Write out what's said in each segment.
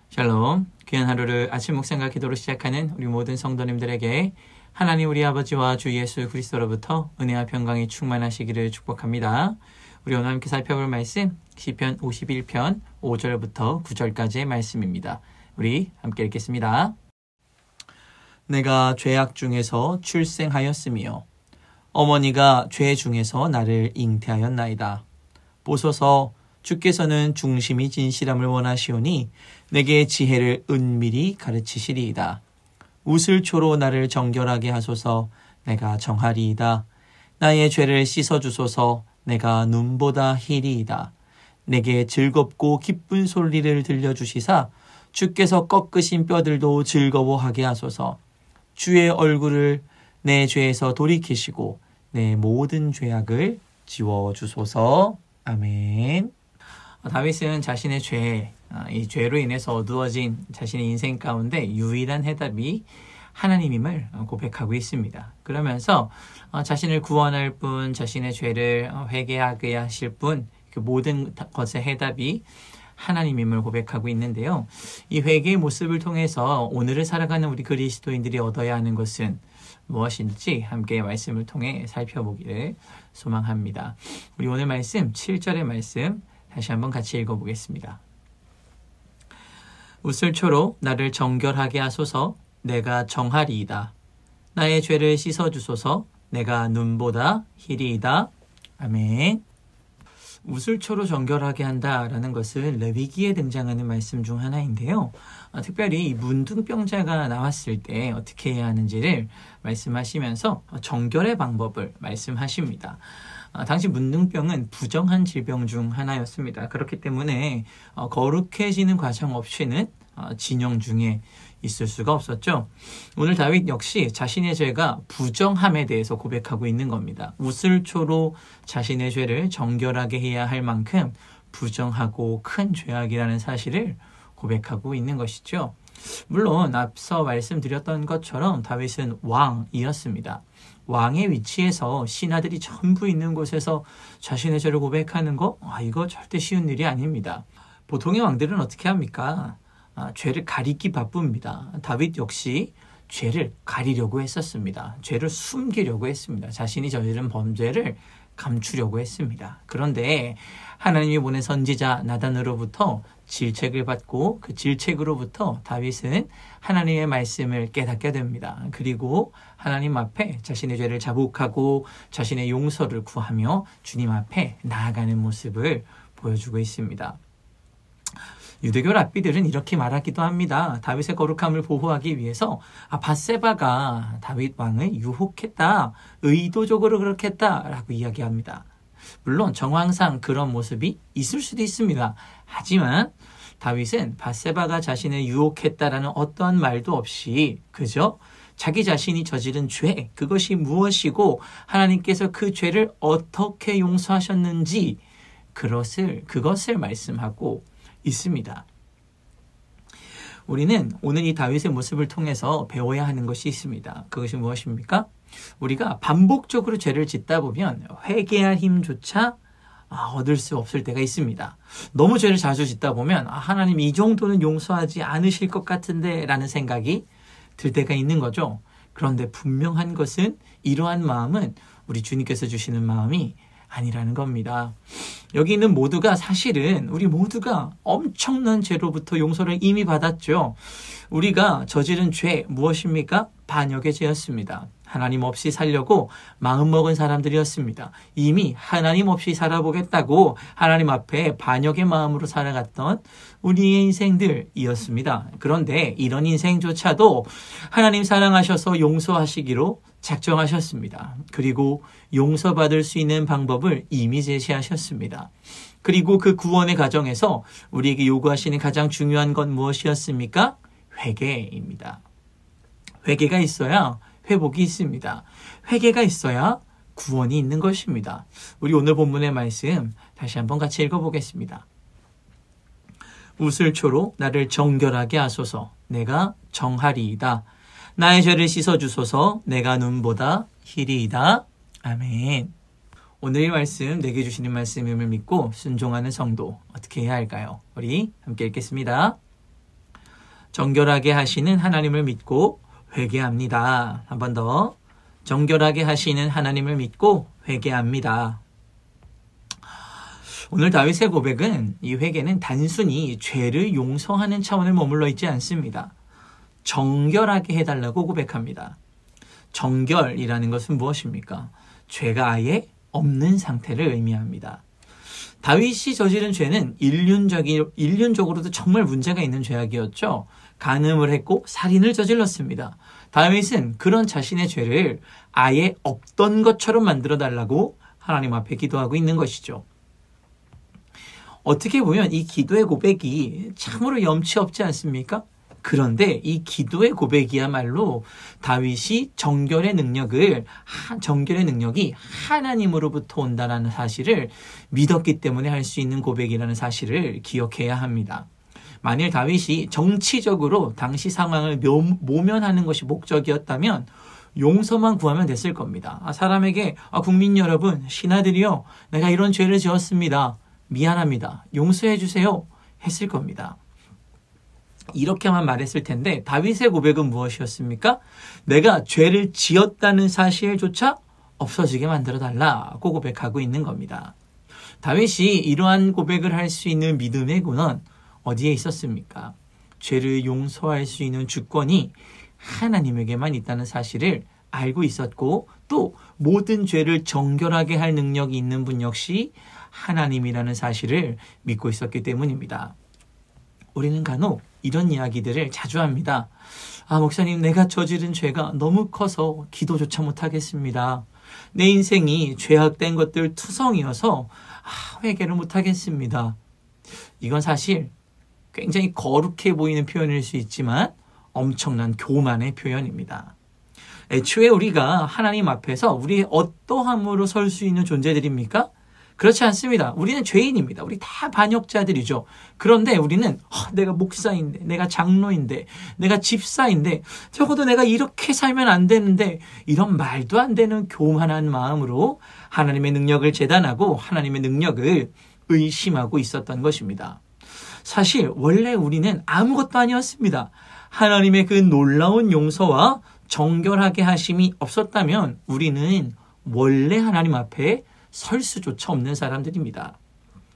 샬롬, 귀한 하루를 아침 묵상과 기도로 시작하는 우리 모든 성도님들에게 하나님 우리 아버지와 주 예수 그리스도로부터 은혜와 평강이 충만하시기를 축복합니다. 우리 오늘 함께 살펴볼 말씀 시편 51편 5절부터 9절까지의 말씀입니다. 우리 함께 읽겠습니다. 내가 죄악 중에서 출생하였으며 어머니가 죄 중에서 나를 잉태하였나이다. 보소서, 주께서는 중심이 진실함을 원하시오니 내게 지혜를 은밀히 가르치시리이다. 웃을초로 나를 정결하게 하소서. 내가 정하리이다. 나의 죄를 씻어주소서. 내가 눈보다 희리이다. 내게 즐겁고 기쁜 소리를 들려주시사 주께서 꺾으신 뼈들도 즐거워하게 하소서. 주의 얼굴을 내 죄에서 돌이키시고 내 모든 죄악을 지워주소서. 아멘. 다윗은 자신의 이 죄로 인해서 어두워진 자신의 인생 가운데 유일한 해답이 하나님임을 고백하고 있습니다. 그러면서 자신을 구원할 분, 자신의 죄를 회개하게 하실 분, 그 모든 것의 해답이 하나님임을 고백하고 있는데요. 이 회개의 모습을 통해서 오늘을 살아가는 우리 그리스도인들이 얻어야 하는 것은 무엇인지 함께 말씀을 통해 살펴보기를 소망합니다. 우리 오늘 말씀 7절의 말씀 다시 한번 같이 읽어보겠습니다. 웃을초로 나를 정결하게 하소서. 내가 정하리이다. 나의 죄를 씻어주소서. 내가 눈보다 희리이다. 아멘. 웃을초로 정결하게 한다라는 것은 레위기에 등장하는 말씀 중 하나인데요. 특별히 이 문둥병자가 나왔을 때 어떻게 해야 하는지를 말씀하시면서 정결의 방법을 말씀하십니다. 당시 문둥병은 부정한 질병 중 하나였습니다. 그렇기 때문에 거룩해지는 과정 없이는 진영 중에 있을 수가 없었죠. 오늘 다윗 역시 자신의 죄가 부정함에 대해서 고백하고 있는 겁니다. 웃을초로 자신의 죄를 정결하게 해야 할 만큼 부정하고 큰 죄악이라는 사실을 고백하고 있는 것이죠. 물론 앞서 말씀드렸던 것처럼 다윗은 왕이었습니다. 왕의 위치에서 신하들이 전부 있는 곳에서 자신의 죄를 고백하는 거, 이거 절대 쉬운 일이 아닙니다. 보통의 왕들은 어떻게 합니까? 죄를 가리기 바쁩니다. 다윗 역시 죄를 가리려고 했었습니다. 죄를 숨기려고 했습니다. 자신이 저지른 범죄를 감추려고 했습니다. 그런데 하나님이 보낸 선지자 나단으로부터 질책을 받고 그 질책으로부터 다윗은 하나님의 말씀을 깨닫게 됩니다. 그리고 하나님 앞에 자신의 죄를 자복하고 자신의 용서를 구하며 주님 앞에 나아가는 모습을 보여주고 있습니다. 유대교 랍비들은 이렇게 말하기도 합니다. 다윗의 거룩함을 보호하기 위해서 밧세바가 다윗 왕을 유혹했다, 의도적으로 그렇게 했다라고 이야기합니다. 물론 정황상 그런 모습이 있을 수도 있습니다. 하지만 다윗은 밧세바가 자신을 유혹했다라는 어떠한 말도 없이 그저 자기 자신이 저지른 죄, 그것이 무엇이고 하나님께서 그 죄를 어떻게 용서하셨는지 그것을 말씀하고 있습니다. 우리는 오늘 이 다윗의 모습을 통해서 배워야 하는 것이 있습니다. 그것이 무엇입니까? 우리가 반복적으로 죄를 짓다 보면 회개할 힘조차 얻을 수 없을 때가 있습니다. 너무 죄를 자주 짓다 보면 하나님 이 정도는 용서하지 않으실 것 같은데 라는 생각이 들 때가 있는 거죠. 그런데 분명한 것은 이러한 마음은 우리 주님께서 주시는 마음이 아니라는 겁니다. 여기 있는 모두가 사실은 우리 모두가 엄청난 죄로부터 용서를 이미 받았죠. 우리가 저지른 죄 무엇입니까? 반역의 죄였습니다. 하나님 없이 살려고 마음먹은 사람들이었습니다. 이미 하나님 없이 살아보겠다고 하나님 앞에 반역의 마음으로 살아갔던 우리의 인생들이었습니다. 그런데 이런 인생조차도 하나님 사랑하셔서 용서하시기로 작정하셨습니다. 그리고 용서받을 수 있는 방법을 이미 제시하셨습니다. 그리고 그 구원의 과정에서 우리에게 요구하시는 가장 중요한 건 무엇이었습니까? 회개입니다. 회개가 있어야 회복이 있습니다. 회개가 있어야 구원이 있는 것입니다. 우리 오늘 본문의 말씀 다시 한번 같이 읽어보겠습니다. 웃을초로 나를 정결하게 하소서. 내가 정하리이다. 나의 죄를 씻어주소서. 내가 눈보다 희리이다. 아멘. 오늘 이 말씀, 내게 주시는 말씀임을 믿고 순종하는 성도 어떻게 해야 할까요? 우리 함께 읽겠습니다. 정결하게 하시는 하나님을 믿고 회개합니다. 한 번 더. 정결하게 하시는 하나님을 믿고 회개합니다. 오늘 다윗의 고백은 이 회개는 단순히 죄를 용서하는 차원에 머물러 있지 않습니다. 정결하게 해달라고 고백합니다. 정결이라는 것은 무엇입니까? 죄가 아예 없는 상태를 의미합니다. 다윗이 저지른 죄는 인륜적으로도 정말 문제가 있는 죄악이었죠. 간음을 했고 살인을 저질렀습니다. 다윗은 그런 자신의 죄를 아예 없던 것처럼 만들어달라고 하나님 앞에 기도하고 있는 것이죠. 어떻게 보면 이 기도의 고백이 참으로 염치 없지 않습니까? 그런데 이 기도의 고백이야말로 다윗이 정결의 능력이 하나님으로부터 온다는 사실을 믿었기 때문에 할 수 있는 고백이라는 사실을 기억해야 합니다. 만일 다윗이 정치적으로 당시 상황을 모면하는 것이 목적이었다면 용서만 구하면 됐을 겁니다. 사람에게 국민 여러분, 신하들이요, 내가 이런 죄를 지었습니다. 미안합니다. 용서해 주세요. 했을 겁니다. 이렇게만 말했을 텐데 다윗의 고백은 무엇이었습니까? 내가 죄를 지었다는 사실조차 없어지게 만들어달라고 고백하고 있는 겁니다. 다윗이 이러한 고백을 할 수 있는 믿음의 근원 어디에 있었습니까? 죄를 용서할 수 있는 주권이 하나님에게만 있다는 사실을 알고 있었고 또 모든 죄를 정결하게 할 능력이 있는 분 역시 하나님이라는 사실을 믿고 있었기 때문입니다. 우리는 간혹 이런 이야기들을 자주 합니다. 목사님, 내가 저지른 죄가 너무 커서 기도조차 못하겠습니다. 내 인생이 죄악된 것들 투성이어서 회개를 못하겠습니다. 이건 사실 굉장히 거룩해 보이는 표현일 수 있지만 엄청난 교만의 표현입니다. 애초에 우리가 하나님 앞에서 우리의 어떠함으로 설 수 있는 존재들입니까? 그렇지 않습니다. 우리는 죄인입니다. 우리 다 반역자들이죠. 그런데 우리는 내가 목사인데, 내가 장로인데, 내가 집사인데, 적어도 내가 이렇게 살면 안 되는데 이런 말도 안 되는 교만한 마음으로 하나님의 능력을 재단하고 하나님의 능력을 의심하고 있었던 것입니다. 사실 원래 우리는 아무것도 아니었습니다. 하나님의 그 놀라운 용서와 정결하게 하심이 없었다면 우리는 원래 하나님 앞에 설 수조차 없는 사람들입니다.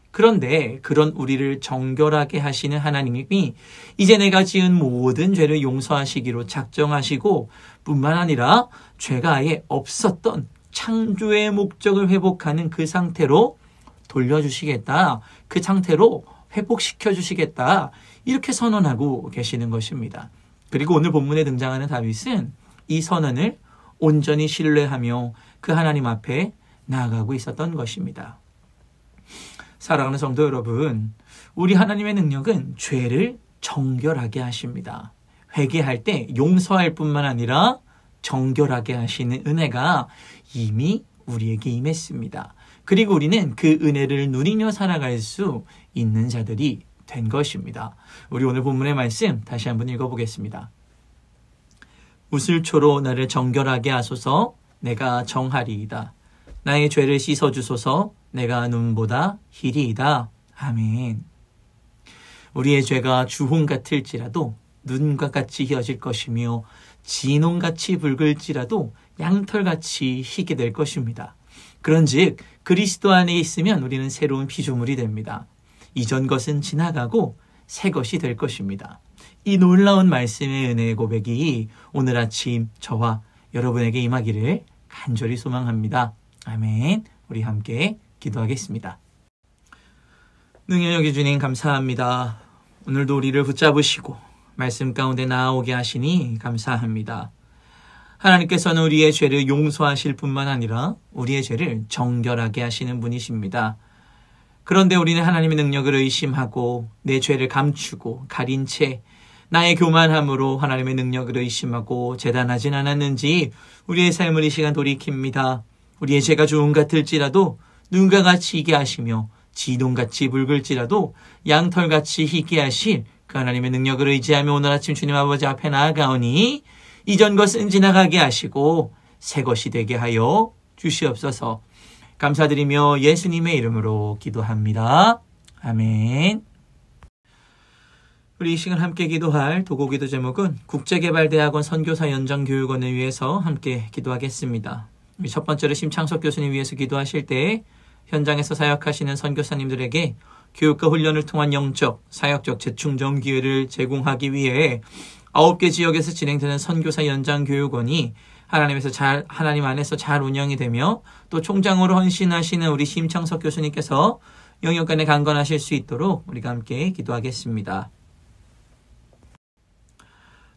그런데 그런 우리를 정결하게 하시는 하나님이 이제 내가 지은 모든 죄를 용서하시기로 작정하시고 뿐만 아니라 죄가 아예 없었던 창조의 목적을 회복하는 그 상태로 돌려주시겠다. 그 상태로 회복시켜 주시겠다. 이렇게 선언하고 계시는 것입니다. 그리고 오늘 본문에 등장하는 다윗은 이 선언을 온전히 신뢰하며 그 하나님 앞에 나아가고 있었던 것입니다. 사랑하는 성도 여러분, 우리 하나님의 능력은 죄를 정결하게 하십니다. 회개할 때 용서할 뿐만 아니라 정결하게 하시는 은혜가 이미 우리에게 임했습니다. 그리고 우리는 그 은혜를 누리며 살아갈 수 있는 자들이 된 것입니다. 우리 오늘 본문의 말씀 다시 한번 읽어보겠습니다. 우슬초로 나를 정결하게 하소서. 내가 정하리이다. 나의 죄를 씻어주소서. 내가 눈보다 희리이다. 아멘. 우리의 죄가 주홍 같을지라도 눈과 같이 희어질 것이며 진홍같이 붉을지라도 양털같이 희게 될 것입니다. 그런즉 그리스도 안에 있으면 우리는 새로운 피조물이 됩니다. 이전 것은 지나가고 새 것이 될 것입니다. 이 놀라운 말씀의 은혜의 고백이 오늘 아침 저와 여러분에게 임하기를 간절히 소망합니다. 아멘. 우리 함께 기도하겠습니다. 능히 여기 주님 감사합니다. 오늘도 우리를 붙잡으시고 말씀 가운데 나아오게 하시니 감사합니다. 하나님께서는 우리의 죄를 용서하실 뿐만 아니라 우리의 죄를 정결하게 하시는 분이십니다. 그런데 우리는 하나님의 능력을 의심하고 내 죄를 감추고 가린 채 나의 교만함으로 하나님의 능력을 의심하고 재단하진 않았는지 우리의 삶을 이 시간 돌이킵니다. 우리의 죄가 주홍 같을지라도 눈과 같이 희게 하시며 진홍같이 붉을지라도 양털같이 희게 하실 그 하나님의 능력을 의지하며 오늘 아침 주님 아버지 앞에 나아가오니 이전 것은 지나가게 하시고 새 것이 되게 하여 주시옵소서. 감사드리며 예수님의 이름으로 기도합니다. 아멘. 우리 이 시간 함께 기도할 도구기도 제목은 국제개발대학원 선교사 연장교육원을 위해서 함께 기도하겠습니다. 첫 번째로 심창석 교수님 위해서 기도하실 때 현장에서 사역하시는 선교사님들에게 교육과 훈련을 통한 영적, 사역적 재충전 기회를 제공하기 위해 9개 지역에서 진행되는 선교사 연장교육원이 하나님 안에서 잘 운영이 되며 또 총장으로 헌신하시는 우리 심창석 교수님께서 영역간에 강건하실 수 있도록 우리가 함께 기도하겠습니다.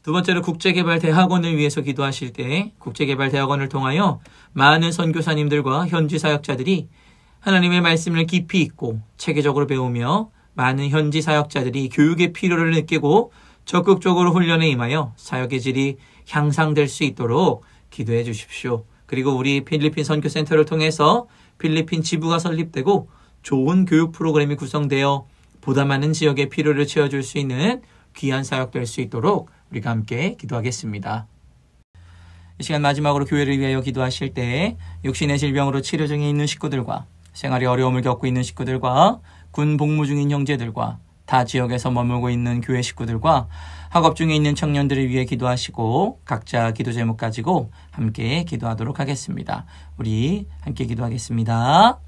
두 번째로 국제개발대학원을 위해서 기도하실 때 국제개발대학원을 통하여 많은 선교사님들과 현지 사역자들이 하나님의 말씀을 깊이 있고 체계적으로 배우며 많은 현지 사역자들이 교육의 필요를 느끼고 적극적으로 훈련에 임하여 사역의 질이 향상될 수 있도록 기도해 주십시오. 그리고 우리 필리핀 선교센터를 통해서 필리핀 지부가 설립되고 좋은 교육 프로그램이 구성되어 보다 많은 지역의 필요를 채워줄 수 있는 귀한 사역될 수 있도록 우리가 함께 기도하겠습니다. 이 시간 마지막으로 교회를 위하여 기도하실 때 육신의 질병으로 치료 중에 있는 식구들과 생활에 어려움을 겪고 있는 식구들과 군 복무 중인 형제들과 타 지역에서 머물고 있는 교회 식구들과 학업 중에 있는 청년들을 위해 기도하시고 각자 기도 제목 가지고 함께 기도하도록 하겠습니다. 우리 함께 기도하겠습니다.